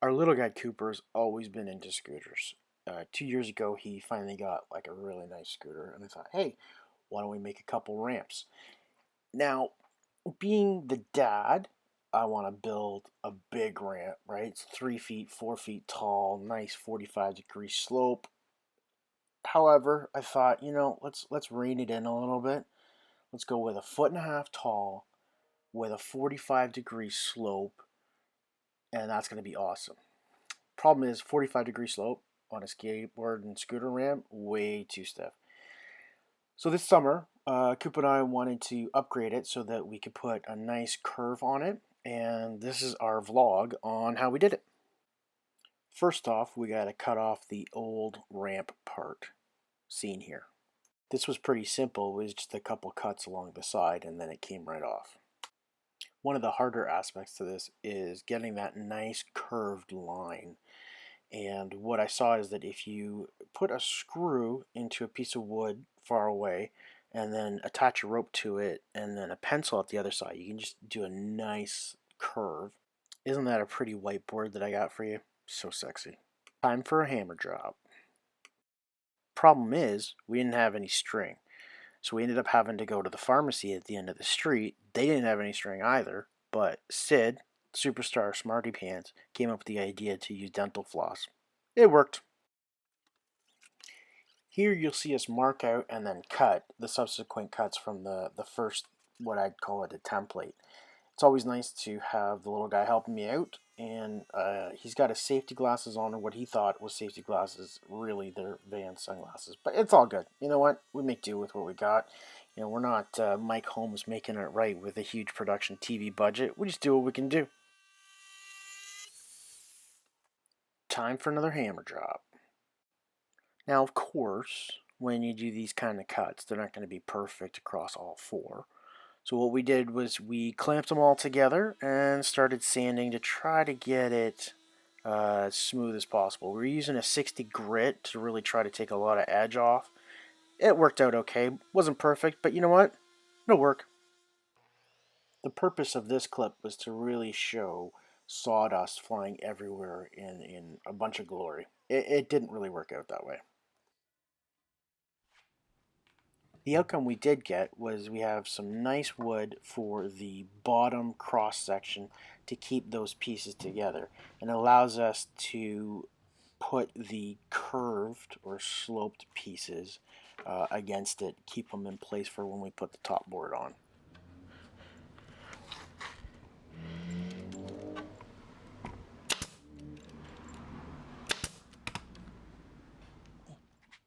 Our little guy Cooper's always been into scooters. 2 years ago, he finally got like a really nice scooter, and I thought, hey, why don't we make a couple ramps? Now, being the dad, I want to build a big ramp, right? It's 3 feet, 4 feet tall, nice 45-degree slope. However, I thought, let's rein it in a little bit. Let's go with a foot and a half tall, with a 45-degree slope, and that's going to be awesome. Problem is, 45-degree slope on a skateboard and scooter ramp, way too stiff. So this summer, Coop and I wanted to upgrade it so that we could put a nice curve on it, and this is our vlog on how we did it. First off, we got to cut off the old ramp part seen here. This was pretty simple. It was just a couple cuts along the side, and then it came right off. One of the harder aspects to this is getting that nice curved line. And what I saw is that if you put a screw into a piece of wood far away and then attach a rope to it and then a pencil at the other side, you can just do a nice curve. Isn't that a pretty whiteboard that I got for you? So sexy. Time for a hammer drop. Problem is, we didn't have any string. So we ended up having to go to the pharmacy at the end of the street. They didn't have any string either, but Sid, superstar smarty pants, came up with the idea to use dental floss. It worked. Here you'll see us mark out and then cut the subsequent cuts from the first, what I'd call it, a template. It's always nice to have the little guy helping me out, and he's got his safety glasses on, or what he thought was safety glasses. Really, they're Van sunglasses, but it's all good. You know what? We make do with what we got. We're not Mike Holmes making it right with a huge production TV budget. We just do what we can do. Time for another hammer drop. Now, of course, when you do these kind of cuts, they're not going to be perfect across all four. So what we did was we clamped them all together and started sanding to try to get it as smooth as possible. We were using a 60 grit to really try to take a lot of edge off. It worked out okay. Wasn't perfect, but you know what? It'll work. The purpose of this clip was to really show sawdust flying everywhere in a bunch of glory. It didn't really work out that way. The outcome we did get was we have some nice wood for the bottom cross section to keep those pieces together, and it allows us to put the curved or sloped pieces against it, keep them in place for when we put the top board on.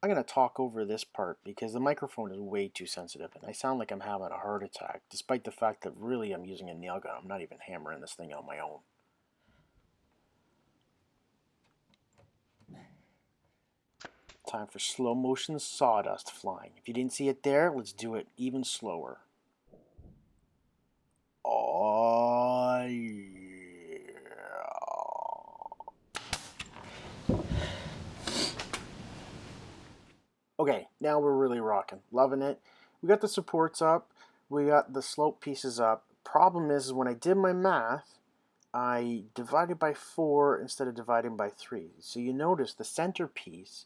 I'm going to talk over this part because the microphone is way too sensitive and I sound like I'm having a heart attack, despite the fact that really I'm using a nail gun. I'm not even hammering this thing on my own. Time for slow motion sawdust flying. If you didn't see it there, let's do it even slower. Oh, yeah. Okay, now we're really rocking. Loving it. We got the supports up. We got the slope pieces up. Problem is when I did my math, I divided by 4 instead of dividing by 3. So you notice the center piece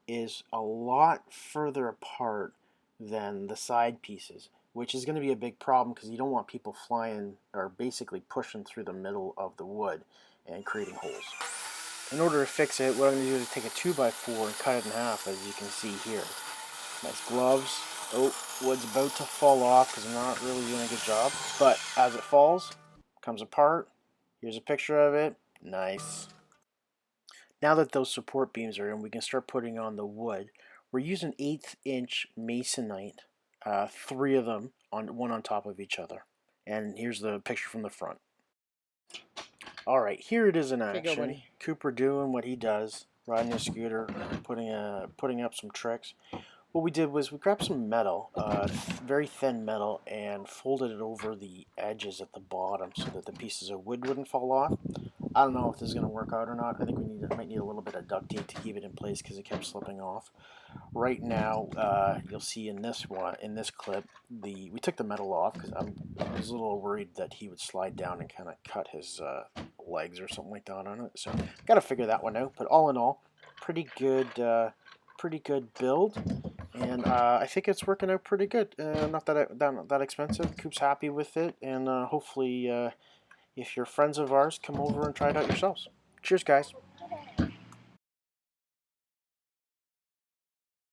is a lot further apart than the side pieces, which is going to be a big problem because you don't want people flying or basically pushing through the middle of the wood and creating holes. In order to fix it, what I'm going to do is take a 2x4 and cut it in half, as you can see here. Nice gloves. Oh, wood's about to fall off because I'm not really doing a good job. But as it falls, comes apart. Here's a picture of it. Nice. Now that those support beams are in, we can start putting on the wood. We're using 1/8 inch masonite, 3 of them, one on top of each other. And here's the picture from the front. Alright, here it is in action. Cooper doing what he does, riding a scooter, putting up some tricks. What we did was we grabbed some metal, very thin metal, and folded it over the edges at the bottom so that the pieces of wood wouldn't fall off. I don't know if this is going to work out or not. I think we might need a little bit of duct tape to keep it in place because it kept slipping off. Right now, you'll see in this clip, we took the metal off because I was a little worried that he would slide down and kind of cut his legs or something like that on it. So got to figure that one out. But all in all, pretty good build, and I think it's working out pretty good. Not that expensive. Coop's happy with it, and hopefully, if you're friends of ours, come over and try it out yourselves. Cheers, guys.